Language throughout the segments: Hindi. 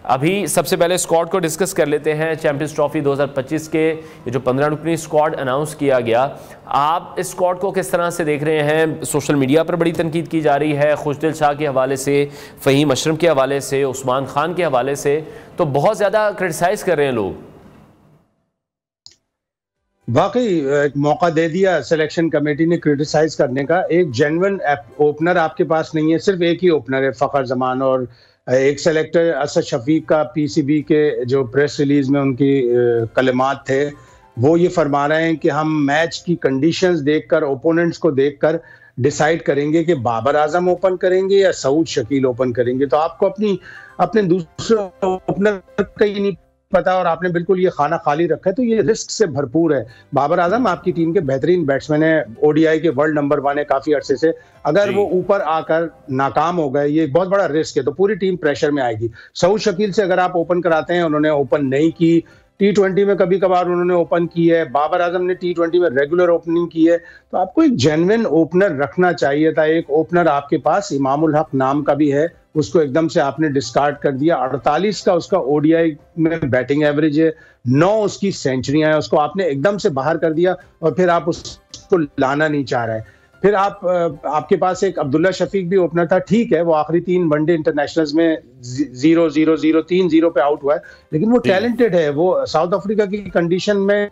अभी सबसे पहले स्क्वाड को डिस्कस कर लेते हैं। चैंपियंस ट्रॉफी 2025 के ये जो 15 रुकनी स्क्वाड अनाउंस किया गया, आप इस स्क्वाड को किस तरह से देख रहे हैं? सोशल मीडिया पर बड़ी तनकीद की जा रही है, खुशदिल शाह के हवाले से, फ़हीम अशरफ के हवाले से, उस्मान खान के हवाले से, तो बहुत ज़्यादा क्रिटिसाइज कर रहे हैं लोग। वाकई एक मौका दे दिया सिलेक्शन कमेटी ने क्रिटिसाइज करने का। एक जेन्युइन ओपनर आपके पास नहीं है, सिर्फ एक ही ओपनर है फ़खर जमान, और एक सेलेक्टर असद शफीक का पीसीबी के जो प्रेस रिलीज में उनकी कलिमात थे, वो ये फरमा रहे हैं कि हम मैच की कंडीशंस देखकर, ओपोनेंट्स को देखकर डिसाइड करेंगे कि बाबर आजम ओपन करेंगे या सऊद शकील ओपन करेंगे। तो आपको अपने दूसरे ओपनर का ही नहीं पता और आपने बिल्कुल ये खाना खाली रखा है, तो ये रिस्क से भरपूर है। बाबर आजम आपकी टीम के बेहतरीन बैट्समैन है, ओडीआई के वर्ल्ड नंबर 1 है काफी अरसे से। अगर वो ऊपर आकर नाकाम हो गए, ये एक बहुत बड़ा रिस्क है, तो पूरी टीम प्रेशर में आएगी। सऊद शकील से अगर आप ओपन कराते हैं, उन्होंने ओपन नहीं की, T20 में कभी कभार उन्होंने ओपन की है, बाबर आजम ने T20 में रेगुलर ओपनिंग की है, तो आपको एक जेन्युइन ओपनर रखना चाहिए था। एक ओपनर आपके पास इमामुल हक नाम का भी है, उसको एकदम से आपने डिस्कार्ड कर दिया। 48 का उसका ओडीआई में बैटिंग एवरेज है, 9 उसकी सेंचुरियां हैं, उसको आपने एकदम से बाहर कर दिया और फिर आप उसको लाना नहीं चाह रहे हैं। फिर आपके पास एक अब्दुल्ला शफीक भी ओपनर था, ठीक है, वो आखिरी 3 वनडे इंटरनेशनल्स में 0-0-0 3-0 पे आउट हुआ है, लेकिन वो टैलेंटेड है। वो साउथ अफ्रीका की कंडीशन में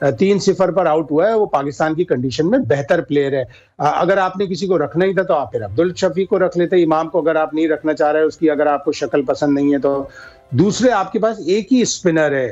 3-0 पर आउट हुआ है, वो पाकिस्तान की कंडीशन में बेहतर प्लेयर है। अगर आपने किसी को रखना ही था तो आप फिर अब्दुल शफीक को रख लेते। इमाम को अगर आप नहीं रखना चाह रहे, उसकी अगर आपको शक्ल पसंद नहीं है तो। दूसरे आपके पास एक ही स्पिनर है,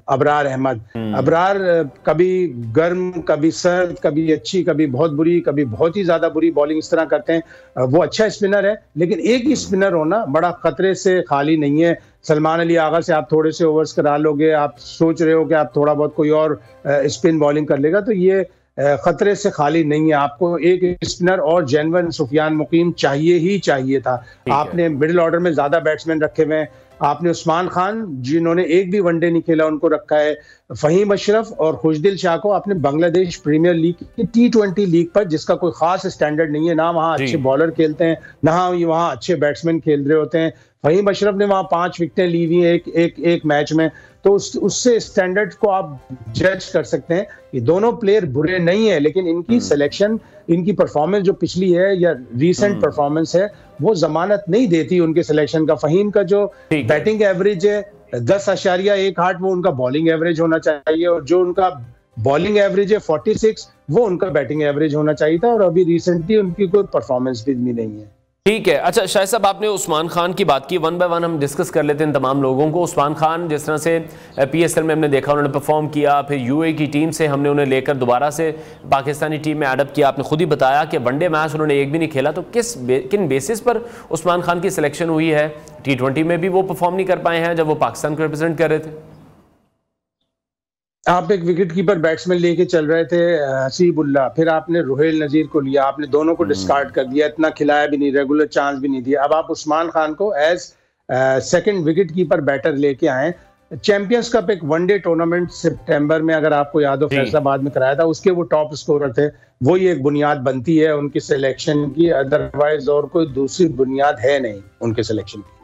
अबरार अहमद। अबरार कभी गर्म, कभी सर्द, कभी अच्छी, कभी बहुत बुरी, कभी बहुत ही ज्यादा बुरी बॉलिंग इस तरह करते हैं। वो अच्छा स्पिनर है, लेकिन एक ही स्पिनर होना बड़ा खतरे से खाली नहीं है। सलमान अली आगा से आप थोड़े से ओवर्स करा लोगे, आप सोच रहे हो कि आप थोड़ा बहुत कोई और स्पिन बॉलिंग कर लेगा, तो ये खतरे से खाली नहीं है। आपको एक स्पिनर और जेन्युइन सुफियान मुकीम चाहिए ही चाहिए था। आपने मिडिल ऑर्डर में ज्यादा बैट्समैन रखे हुए हैं। आपने उस्मान खान, जिन्होंने एक भी वनडे नहीं खेला, उनको रखा है। फ़हीम अशरफ और खुशदिल शाह को आपने बांग्लादेश प्रीमियर लीग की T20 लीग पर, जिसका कोई खास स्टैंडर्ड नहीं है, ना वहाँ अच्छे बॉलर खेलते हैं, ना वहाँ अच्छे बैट्समैन खेल रहे होते हैं। फ़हीम अशरफ ने वहाँ 5 विकेटें ली हुई हैं एक मैच में, तो उससे स्टैंडर्ड को आप जज कर सकते हैं। ये दोनों प्लेयर बुरे नहीं है, लेकिन इनकी सिलेक्शन, इनकी परफॉर्मेंस जो पिछली है या रीसेंट परफॉर्मेंस है, वो जमानत नहीं देती उनके सिलेक्शन का। फ़हीम का जो बैटिंग एवरेज है 10.18, वो उनका बॉलिंग एवरेज होना चाहिए, और जो उनका बॉलिंग एवरेज है 46, वो उनका बैटिंग एवरेज होना चाहिए था। और अभी रिसेंटली उनकी कोई परफॉर्मेंस भी नहीं है। ठीक है। अच्छा शाहिद साहब, आपने उस्मान खान की बात की, 1 बाय 1 हम डिस्कस कर लेते हैं तमाम लोगों को। उस्मान खान जिस तरह से PSL में हमने देखा उन्होंने परफॉर्म किया, फिर UAE की टीम से हमने उन्हें लेकर दोबारा से पाकिस्तानी टीम में एडअप किया। आपने खुद ही बताया कि वनडे मैच उन्होंने एक भी नहीं खेला, तो किन बेसिस पर उस्मान खान की सिलेक्शन हुई है? T20 में भी वो परफॉर्म नहीं कर पाए हैं जब वो पाकिस्तान को रिप्रेजेंट कर रहे थे। आप एक विकेट कीपर बैट्समैन लेके चल रहे थे, हसीबुल्ला, फिर आपने रुहेल नजीर को लिया, आपने दोनों को डिस्कार्ड कर दिया, इतना खिलाया भी नहीं, रेगुलर चांस भी नहीं दिया। अब आप उस्मान खान को as second wicket keeper batter लेके आए। चैंपियंस कप एक वनडे टूर्नामेंट सितंबर में, अगर आपको याद हो, फैसलाबाद में कराया था, उसके वो टॉप स्कोरर थे। वही एक बुनियाद बनती है उनकी सिलेक्शन की, अदरवाइज और कोई दूसरी बुनियाद है नहीं उनके सिलेक्शन की।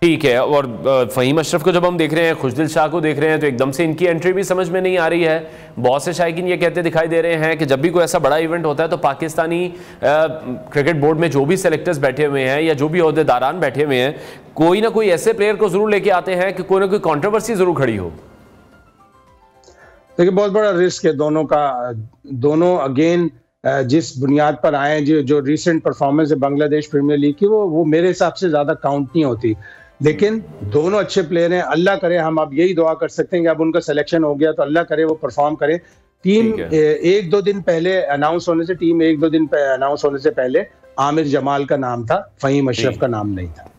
ठीक है। और फ़हीम अशरफ को जब हम देख रहे हैं, खुशदिल शाह को देख रहे हैं, तो एकदम से इनकी एंट्री भी समझ में नहीं आ रही है। बहुत से शायकीन ये कहते दिखाई दे रहे हैं कि जब भी कोई ऐसा बड़ा इवेंट होता है तो पाकिस्तानी क्रिकेट बोर्ड में जो भी सेलेक्टर्स बैठे हुए हैं या जो भी ओहदेदारान बैठे हुए हैं, कोई ना कोई ऐसे प्लेयर को जरूर लेके आते हैं कि कोई ना कोई कॉन्ट्रोवर्सी जरूर खड़ी हो। देखिए, बहुत बड़ा रिस्क है दोनों का। दोनों अगेन जिस बुनियाद पर आए, जो रिसेंट परफॉर्मेंस है बांग्लादेश प्रीमियर लीग की, वो मेरे हिसाब से ज्यादा काउंट नहीं होती। लेकिन दोनों अच्छे प्लेयर हैं, अल्लाह करे, हम अब यही दुआ कर सकते हैं कि अब उनका सिलेक्शन हो गया तो अल्लाह करे वो परफॉर्म करें। टीम 1-2 दिन पहले अनाउंस होने से पहले आमिर जमाल का नाम था, फ़हीम अशरफ का नाम नहीं था।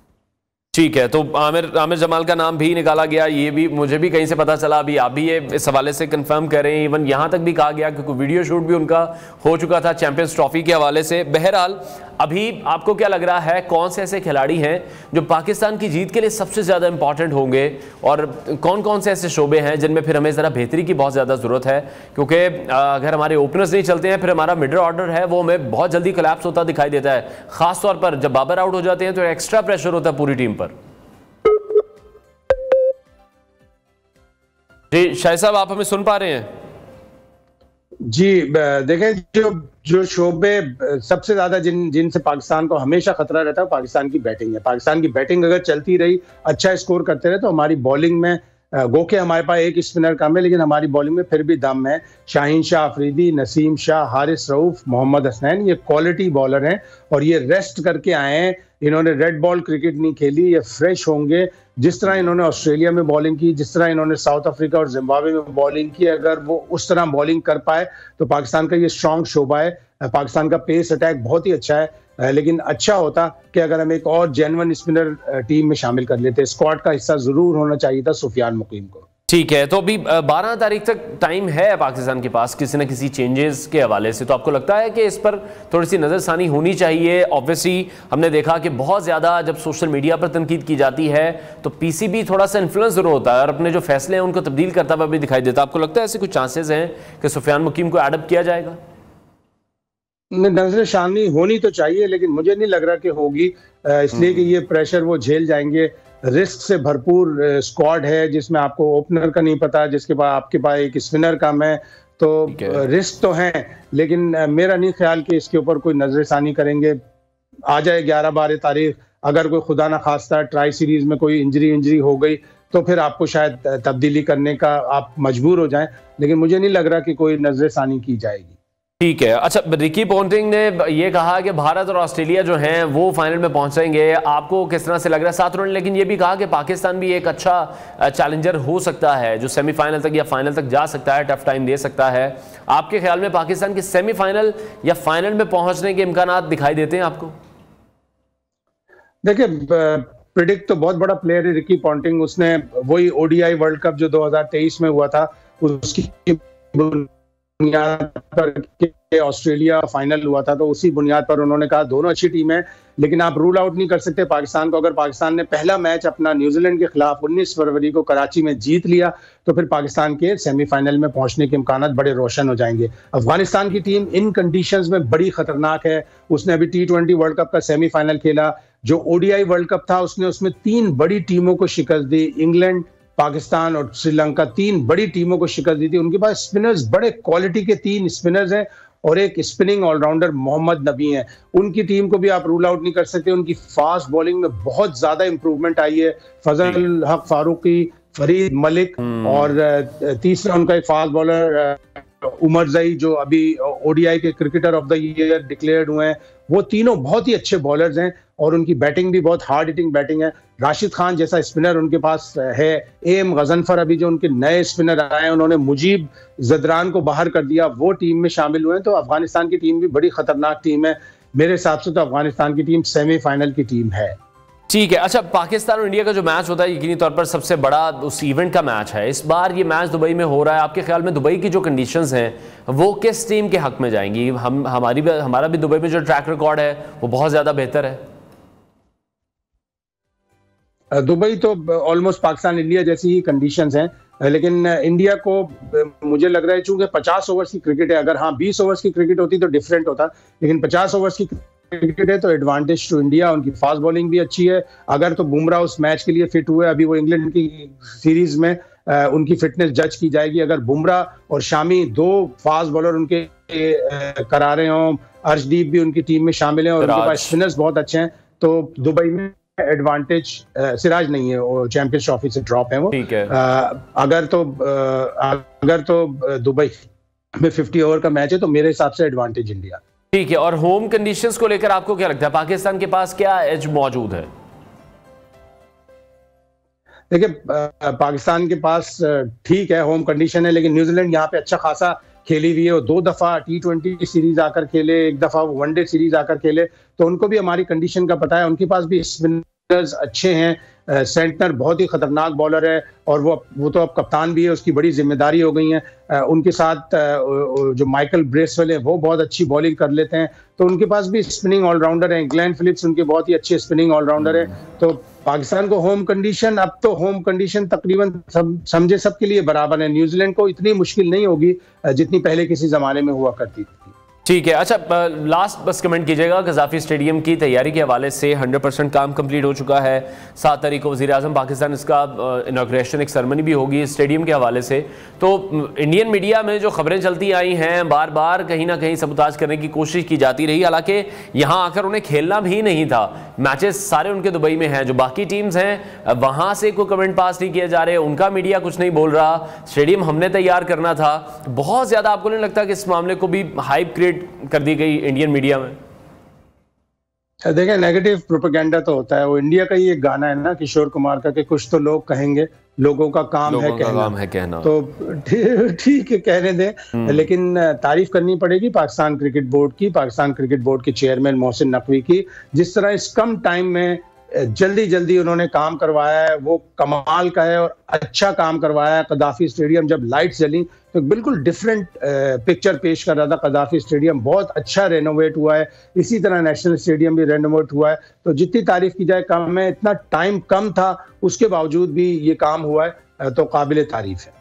ठीक है, तो आमिर जमाल का नाम भी निकाला गया, ये भी मुझे भी कहीं से पता चला। अभी आप भी ये इस हवाले से कंफर्म करें। इवन यहाँ तक भी कहा गया कि वीडियो शूट भी उनका हो चुका था चैंपियंस ट्रॉफी के हवाले से। बहरहाल, अभी आपको क्या लग रहा है, कौन से ऐसे खिलाड़ी हैं जो पाकिस्तान की जीत के लिए सबसे ज़्यादा इंपॉर्टेंट होंगे, और कौन कौन से ऐसे शोबे हैं जिनमें फिर हमें ज़रा बेहतरी की बहुत ज़्यादा ज़रूरत है? क्योंकि अगर हमारे ओपनर्स नहीं चलते हैं, फिर हमारा मिडल ऑर्डर है वो हमें बहुत जल्दी कोलैप्स होता दिखाई देता है। ख़ासतौर पर जब बाबर आउट हो जाते हैं तो एक्स्ट्रा प्रेशर होता है पूरी टीम पर। जी शाहिद साहब, आप हमें सुन पा रहे हैं? जी देखें, जो जो शोबे सबसे ज्यादा जिनसे पाकिस्तान को हमेशा खतरा रहता है पाकिस्तान की बैटिंग है। पाकिस्तान की बैटिंग अगर चलती रही, अच्छा स्कोर करते रहे, तो हमारी बॉलिंग में गो के हमारे पास एक स्पिनर कम है, लेकिन हमारी बॉलिंग में फिर भी दम है। शाहीन शाह अफरीदी, नसीम शाह, हारिस रऊफ, मोहम्मद हसनैन, ये क्वालिटी बॉलर हैं और ये रेस्ट करके आए हैं। इन्होंने रेड बॉल क्रिकेट नहीं खेली, ये फ्रेश होंगे। जिस तरह इन्होंने ऑस्ट्रेलिया में बॉलिंग की, जिस तरह इन्होंने साउथ अफ्रीका और जिम्बाब्वे में बॉलिंग की, अगर वो उस तरह बॉलिंग कर पाए तो पाकिस्तान का ये स्ट्रांग शोबा है। पाकिस्तान का पेस अटैक बहुत ही अच्छा है, लेकिन अच्छा होता कि अगर हम एक और जेन्युइन स्पिनर टीम में शामिल कर लेते। स्क्वाड का हिस्सा जरूर होना चाहिए था सुफियान मुकीम को। ठीक है, तो अभी 12 तारीख तक टाइम है पाकिस्तान के पास किसी न किसी चेंजेस के हवाले से, तो आपको लगता है कि इस पर थोड़ी सी नज़रसानी होनी चाहिए? ऑब्वियसली हमने देखा कि बहुत ज़्यादा जब सोशल मीडिया पर तनकीद की जाती है तो पीसीबी थोड़ा सा इन्फ्लुएंस जरूर होता है और अपने जो फैसले हैं उनको तब्दील करता हुआ भी दिखाई देता है। आपको लगता है ऐसे कुछ चांसेस हैं कि सुफियान मुकीम को एडप्ट किया जाएगा? नजरसानी होनी तो चाहिए, लेकिन मुझे नहीं लग रहा कि होगी, इसलिए कि ये प्रेशर वो झेल जाएंगे। रिस्क से भरपूर स्क्वाड है जिसमें आपको ओपनर का नहीं पता, जिसके पास आपके पास एक स्पिनर कम है, तो रिस्क तो है, लेकिन मेरा नहीं ख्याल कि इसके ऊपर कोई नजरसानी करेंगे। आ जाए 11-12 तारीख, अगर कोई खुदा ना खास्ता ट्राई सीरीज में कोई इंजरी हो गई तो फिर आपको शायद तब्दीली करने का आप मजबूर हो जाएं, लेकिन मुझे नहीं लग रहा कि कोई नजरसानी की जाएगी। ठीक है। अच्छा, रिकी पॉन्टिंग ने ये कहा कि भारत और ऑस्ट्रेलिया जो हैं वो फाइनल में पहुंचेंगे, आपको किस तरह से लग रहा है? साथ उन्होंने लेकिन ये भी कहा कि पाकिस्तान भी एक अच्छा चैलेंजर हो सकता है जो सेमीफाइनल तक या फाइनल तक जा सकता है, टफ टाइम दे सकता है। आपके ख्याल में पाकिस्तान के सेमीफाइनल या फाइनल में पहुंचने के इम्कान दिखाई देते हैं आपको? देखिए, प्रिडिक्ट तो बहुत बड़ा प्लेयर है रिकी पॉन्टिंग। उसने वही ओडीआई वर्ल्ड कप जो 2023 में हुआ था उसकी बुनियाद पर ऑस्ट्रेलिया फाइनल हुआ था, तो उसी बुनियाद पर उन्होंने कहा दोनों अच्छी टीम है, लेकिन आप रूल आउट नहीं कर सकते पाकिस्तान को। अगर पाकिस्तान ने पहला मैच अपना न्यूजीलैंड के खिलाफ 19 फरवरी को कराची में जीत लिया तो फिर पाकिस्तान के सेमीफाइनल में पहुंचने के इम्कान बड़े रोशन हो जाएंगे। अफगानिस्तान की टीम इन कंडीशंस में बड़ी खतरनाक है। उसने अभी T20 वर्ल्ड कप का सेमीफाइनल खेला, जो ओडीआई वर्ल्ड कप था उसने उसमें 3 बड़ी टीमों को शिकस्त दी। इंग्लैंड, पाकिस्तान और श्रीलंका, 3 बड़ी टीमों को शिकस्त दी थी। उनके पास स्पिनर्स, बड़े क्वालिटी के 3 स्पिनर्स हैं और एक स्पिनिंग ऑलराउंडर मोहम्मद नबी हैं। उनकी टीम को भी आप रूल आउट नहीं कर सकते। उनकी फास्ट बॉलिंग में बहुत ज्यादा इंप्रूवमेंट आई है। फजल हक फारूकी, फरीद मलिक और तीसरा उनका एक फास्ट बॉलर उमर जई जो अभी ओडीआई के cricketer of the year declared हुए हैं। वो तीनों बहुत ही अच्छे बॉलर्स हैं और उनकी बैटिंग भी बहुत हार्ड हिटिंग बैटिंग है। राशिद खान जैसा स्पिनर उनके पास है। एम गजनफर अभी जो उनके नए स्पिनर आए हैं, उन्होंने मुजीब जदरान को बाहर कर दिया, वो टीम में शामिल हुए हैं। तो अफगानिस्तान की टीम भी बड़ी खतरनाक टीम है। मेरे हिसाब से तो अफगानिस्तान की टीम सेमीफाइनल की टीम है। ठीक है। अच्छा, पाकिस्तान और इंडिया का जो मैच होता है यकीनी तौर पर सबसे बड़ा उस इवेंट का मैच है। इस बार ये मैच दुबई में हो रहा है। आपके ख्याल में दुबई की जो कंडीशंस हैं वो किस टीम के हक में जाएंगी? हमारा भी दुबई में जो ट्रैक रिकॉर्ड है वो बहुत ज्यादा बेहतर है। दुबई तो ऑलमोस्ट पाकिस्तान इंडिया जैसी ही कंडीशंस हैं, लेकिन इंडिया को मुझे लग रहा है चूंकि 50 ओवर्स की क्रिकेट है, अगर हाँ 20 ओवर्स की क्रिकेट होती तो डिफरेंट होता, लेकिन 50 ओवर्स की क्रिकेट है तो एडवांटेज टू इंडिया। उनकी फास्ट बॉलिंग भी अच्छी है। अगर तो बुमराह उस मैच के लिए फिट हुए, अभी वो इंग्लैंड की सीरीज में उनकी फिटनेस जज की जाएगी। अगर बुमराह और शामी 2 फास्ट बॉलर उनके करा रहे हों, अर्शदीप भी उनकी टीम में शामिल हैं और उनके पास स्पिनर्स बहुत अच्छे हैं, तो दुबई में एडवांटेज सिराज नहीं है, वो चैंपियंस ट्रॉफी से ड्रॉप है वो। ठीक है। अगर तो दुबई में 50 ओवर का मैच है तो मेरे हिसाब से एडवांटेज इंडिया। ठीक है। और होम कंडीशंस को लेकर आपको क्या लगता है, पाकिस्तान के पास क्या एज मौजूद है? देखिए, पाकिस्तान के पास ठीक है होम कंडीशन है, लेकिन न्यूजीलैंड यहाँ पे अच्छा खासा खेली हुई है। वो 2 दफा T20 सीरीज आकर खेले, 1 दफा वनडे सीरीज आकर खेले, तो उनको भी हमारी कंडीशन का पता है। उनके पास भी स्पिनर्स अच्छे हैं। सेंटनर बहुत ही खतरनाक बॉलर है और वो तो अब कप्तान भी है, उसकी बड़ी जिम्मेदारी हो गई है। उनके साथ जो माइकल ब्रेसवेल है वो बहुत अच्छी बॉलिंग कर लेते हैं, तो उनके पास भी स्पिनिंग ऑलराउंडर हैं। ग्लेन फिलिप्स उनके बहुत ही अच्छे स्पिनिंग ऑलराउंडर है। तो पाकिस्तान को होम कंडीशन, अब तो होम कंडीशन तकरीबन समझे सबके लिए बराबर है। न्यूजीलैंड को इतनी मुश्किल नहीं होगी जितनी पहले किसी जमाने में हुआ करती थी। ठीक है। अच्छा, लास्ट बस कमेंट कीजिएगा, कज़ाफ़ी स्टेडियम की तैयारी के हवाले से 100% काम कंप्लीट हो चुका है। 7 तारीख को वज़ीर-ए-आज़म पाकिस्तान इसका इनॉग्रेशन एक सेरेमनी भी होगी स्टेडियम के हवाले से। तो इंडियन मीडिया में जो खबरें चलती आई हैं, बार बार कहीं ना कहीं सबूताज करने की कोशिश की जाती रही, हालांकि यहाँ आकर उन्हें खेलना भी नहीं था। मैचेस सारे उनके दुबई में हैं, जो बाकी टीम्स हैं वहाँ से कोई कमेंट पास नहीं किए जा रहे, उनका मीडिया कुछ नहीं बोल रहा। स्टेडियम हमने तैयार करना था। बहुत ज़्यादा आपको नहीं लगता कि इस मामले को भी हाइप क्रिएट कर दी गई इंडियन मीडिया में? देखिए, नेगेटिव प्रोपेगेंडा तो होता है। वो इंडिया का ही एक गाना है ना किशोर कुमार का, कि कुछ तो लोग कहेंगे, लोगों का काम है कहना। तो ठीक है, कहने दें, लेकिन तारीफ करनी पड़ेगी पाकिस्तान क्रिकेट बोर्ड की, पाकिस्तान क्रिकेट बोर्ड के चेयरमैन मोहसिन नकवी की, जिस तरह इस कम टाइम में जल्दी जल्दी उन्होंने काम करवाया है, वो कमाल का है और अच्छा काम करवाया है। कदाफी स्टेडियम जब लाइट्स जली तो बिल्कुल डिफरेंट पिक्चर पेश कर रहा था। कदाफी स्टेडियम बहुत अच्छा रेनोवेट हुआ है, इसी तरह नेशनल स्टेडियम भी रेनोवेट हुआ है। तो जितनी तारीफ की जाए कम है, इतना टाइम कम था, उसके बावजूद भी ये काम हुआ है, तो काबिल तारीफ है।